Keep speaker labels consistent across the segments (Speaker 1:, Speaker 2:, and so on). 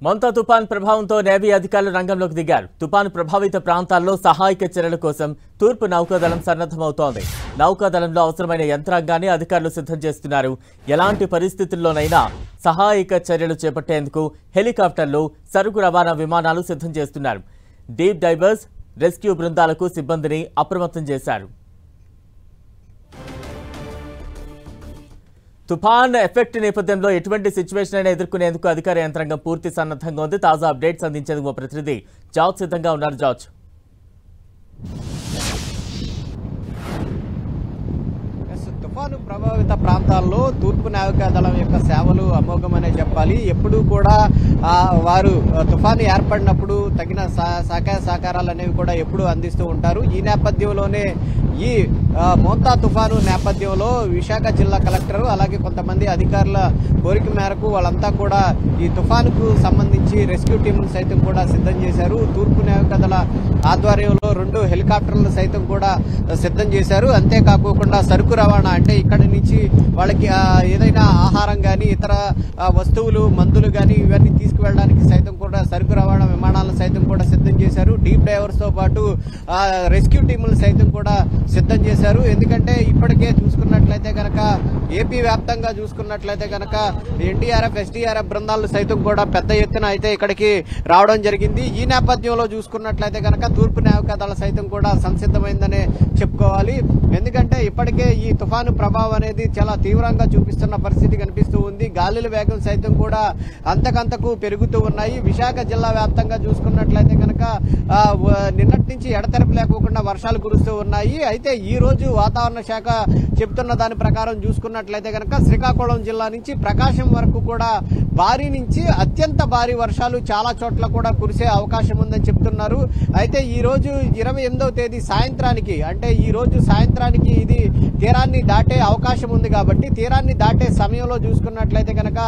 Speaker 1: మొంతా తుఫాన్ ప్రభావంతో నేవీ అధికారులు రంగంలోకి దిగారు. తుఫాను ప్రభావిత ప్రాంతాల్లో సహాయక చర్యల కోసం తూర్పు నౌకాదళం సన్నద్ధమవుతోంది. నౌకాదళంలో అవసరమైన యంత్రాంగాన్ని అధికారులు సిద్ధం చేస్తున్నారు. ఎలాంటి పరిస్థితుల్లోనైనా సహాయక చర్యలు చేపట్టేందుకు హెలికాప్టర్లు, సరుకు రవాణా విమానాలు సిద్ధం చేస్తున్నారు. డీప్ డైవర్స్, రెస్క్యూ బృందాలకు సిబ్బందిని అప్రమత్తం చేశారు. తుఫాన్ ఎఫెక్ట్ నేపథ్యంలో ఎటువంటి సిచ్యువేషన్ అయినా ఎదుర్కొనేందుకు అధికార యంత్రాంగం పూర్తి సన్నద్ధంగా ఉంది. తాజా అప్డేట్స్ అందించేందుకు మా ప్రతినిధి జార్జ్ సిద్ధంగా ఉన్నారు. జార్జ్,
Speaker 2: తుఫాను ప్రభావిత ప్రాంతాల్లో తూర్పు నావికాదళం యొక్క సేవలు అమోఘమనే చెప్పాలి. ఎప్పుడూ కూడా వారు తుఫాను ఏర్పడినప్పుడు తగిన సహాయ సహకారాలు అనేవి కూడా ఎప్పుడూ అందిస్తూ ఉంటారు. ఈ నేపథ్యంలోనే ఈ మోంతా తుఫాను నేపథ్యంలో విశాఖ జిల్లా కలెక్టర్ అలాగే కొంతమంది అధికారుల కోరిక మేరకు వాళ్ళంతా కూడా ఈ తుఫానుకు సంబంధించి రెస్క్యూ టీంను సైతం కూడా సిద్ధం చేశారు. తూర్పు నావికాదళ ఆధ్వర్యంలో 2 హెలికాప్టర్లు సైతం కూడా సిద్ధం చేశారు. అంతేకాకుండా సరుకు రవాణా అంటే ఇక్కడి నుంచి వాళ్ళకి ఏదైనా ఆహారం కానీ ఇతర వస్తువులు, మందులు కానీ ఇవన్నీ తీసుకువెళ్ళడానికి సైతం కూడా సరుకు రవాణా విమానాలను సైతం కూడా సిద్ధం చేశారు. డీప్ డైవర్స్ తో పాటు రెస్క్యూ టీములు సైతం కూడా సిద్ధం చేశారు. ఎందుకంటే ఇప్పటికే చూసుకున్నట్లయితే కనుక ఏపీ వ్యాప్తంగా చూసుకున్నట్లయితే కనుక ఎన్డీఆర్ఎఫ్, ఎస్డీఆర్ఎఫ్ బృందాలు సైతం కూడా పెద్ద ఎత్తున అయితే ఇక్కడికి రావడం జరిగింది. ఈ నేపథ్యంలో చూసుకున్నట్లయితే కనుక తూర్పు నావికాదళ సైతం కూడా సంసిద్ధమైందనే చెప్పుకోవాలి. ఎందుకంటే ఇప్పటికే ఈ తుఫాను ప్రభావం అనేది చాలా తీవ్రంగా చూపిస్తున్న పరిస్థితి కనిపిస్తూ ఉంది. గాలుల వేగం సైతం కూడా అంతకంతకు పెరుగుతూ ఉన్నాయి. విశాఖ జిల్లా వ్యాప్తంగా చూసుకున్నట్లయితే కనుక నిన్నటి నుంచి ఎడతెరపు లేకుండా వర్షాలు కురుస్తూ ఉన్నాయి. అయితే ఈ రోజు వాతావరణ శాఖ చెబుతున్న దాని ప్రకారం చూసుకున్నట్లయితే కనుక శ్రీకాకుళం జిల్లా నుంచి ప్రకాశం వరకు కూడా భారీ నుంచి అత్యంత భారీ వర్షాలు చాలా చోట్ల కూడా కురిసే అవకాశం ఉందని చెప్తున్నారు. అయితే ఈ రోజు 28వ తేదీ సాయంత్రానికి అంటే ఈ రోజు సాయంత్రానికి ఇది తీరాన్ని దాటే అవకాశం ఉంది. కాబట్టి తీరాన్ని దాటే సమయంలో చూసుకున్నట్లయితే కనుక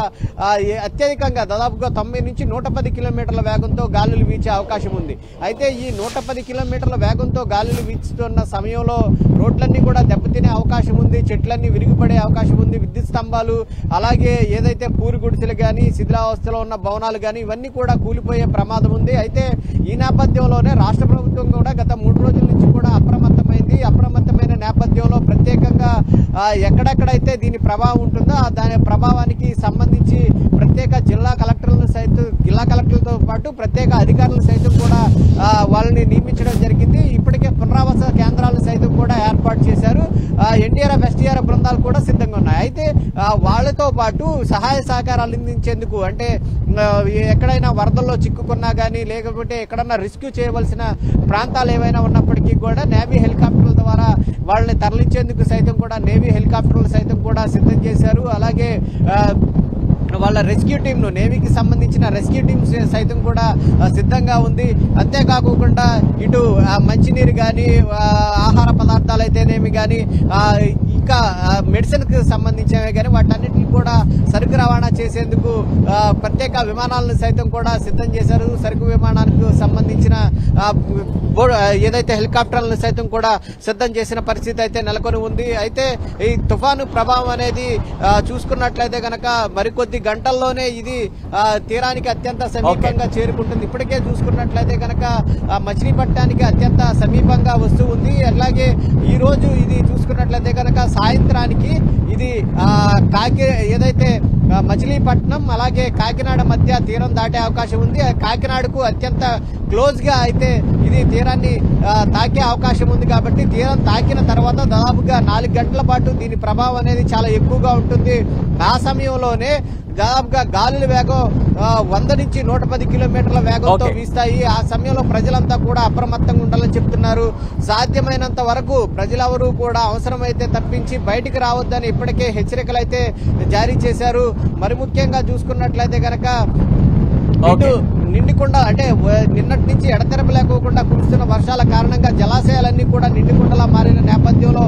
Speaker 2: అత్యధికంగా దాదాపుగా 90 నుంచి 110 కిలోమీటర్ల వేగంతో గాలులు వీచే అవకాశం ఉంది. అయితే ఈ 110 కిలోమీటర్ల వేగంతో గాలులు వీచుతున్న సమయంలో రోడ్లన్నీ కూడా దెబ్బతినే అవకాశం ఉంది. చెట్లన్నీ విరిగిపడే అవకాశం ఉంది. విద్యుత్ స్తంభాలు అలాగే ఏదైతే పూరి గుడిసెలు కానీ శిథిలావస్థలో ఉన్న భవనాలు కానీ ఇవన్నీ కూడా కూలిపోయే ప్రమాదం ఉంది. అయితే ఈ నేపథ్యంలోనే రాష్ట్ర ప్రభుత్వం కూడా గత 3 రోజుల నుంచి కూడా అప్రమత్తమైన నేపథ్యంలో ప్రత్యేకంగా ఎక్కడెక్కడైతే దీని ప్రభావం ఉంటుందో దాని ప్రభావానికి సంబంధించి ప్రత్యేక జిల్లా కలెక్టర్లతో పాటు ప్రత్యేక అధికారులు సైతం కూడా వాళ్ళని నియమించడం జరిగింది. ఇప్పటికే పునరావాస కేంద్రాలను సైతం కూడా ఏర్పాటు చేశారు. ఎన్డీఆర్ఎఫ్, ఎస్డీఆర్ఎఫ్ బృందాలు కూడా సిద్ధంగా ఉన్నాయి. అయితే వాళ్లతో పాటు సహాయ సహకారాలు అందించేందుకు అంటే ఎక్కడైనా వరదల్లో చిక్కుకున్నా కానీ లేకపోతే ఎక్కడన్నా రెస్క్యూ చేయవలసిన ప్రాంతాలు ఏవైనా ఉన్నప్పటికీ కూడా నేవీ హెలికాప్టర్ల ద్వారా వాళ్ళని తరలించేందుకు సైతం కూడా నేవీ హెలికాప్టర్లు సైతం కూడా సిద్ధం చేశారు. అలాగే వాళ్ళ రెస్క్యూ టీంను నేవీకి సంబంధించిన రెస్క్యూ టీమ్ సైతం కూడా సిద్ధంగా ఉంది. అంతేకాకుండా ఇటు మంచినీరు కానీ ఆహార పదార్థాలు అయితేనేమి కానీ ఇంకా మెడిసిన్ కి సంబంధించినవి కానీ వాటన్నిటిని కూడా సరుకు రవాణా చేసేందుకు ప్రత్యేక విమానాలను సైతం కూడా సిద్ధం చేశారు. సరుకు విమానానికి సంబంధించిన ఏదైతే హెలికాప్టర్లను సైతం కూడా సిద్ధం చేసిన పరిస్థితి అయితే నెలకొని ఉంది. అయితే ఈ తుఫాను ప్రభావం అనేది చూసుకున్నట్లయితే కనుక మరికొద్ది గంటల్లోనే ఇది తీరానికి అత్యంత సమీపంగా చేరుకుంటుంది. ఇప్పటికే చూసుకున్నట్లయితే కనుక మచిలీపట్నానికి అత్యంత సమీపంగా వస్తూ ఉంది. అలాగే ఈ రోజు ఇది చూసుకున్నట్లయితే కనుక సాయంత్రానికి ఇది ఏదైతే మచిలీపట్నం అలాగే కాకినాడ మధ్య తీరం దాటే అవకాశం ఉంది. కాకినాడకు అత్యంత క్లోజ్ గా అయితే ఇది తీరాన్ని తాకే అవకాశం ఉంది. కాబట్టి తీరం తాకిన తర్వాత దాదాపుగా 4 గంటల పాటు దీని ప్రభావం అనేది చాలా ఎక్కువగా ఉంటుంది. ఆ సమయంలోనే దాదాపుగా గాలుల వేగం 100 నుంచి 110 కిలోమీటర్ల వేగంతో వీస్తాయి. ఆ సమయంలో ప్రజలంతా కూడా అప్రమత్తంగా ఉండాలని చెప్తున్నారు. సాధ్యమైనంత వరకు ప్రజలెవరూ కూడా అవసరమైతే తప్పించి బయటికి రావద్దని ఇప్పటికే హెచ్చరికలు అయితే జారీ చేశారు. మరి ముఖ్యంగా చూసుకున్నట్లయితే కనుక నిండికొండ అంటే నిన్నటి నుంచి ఎడతెరపు లేకోకుండా కురుస్తున్న వర్షాల కారణంగా జలాశయాలన్నీ కూడా నిండికొండలా మారిన నేపథ్యంలో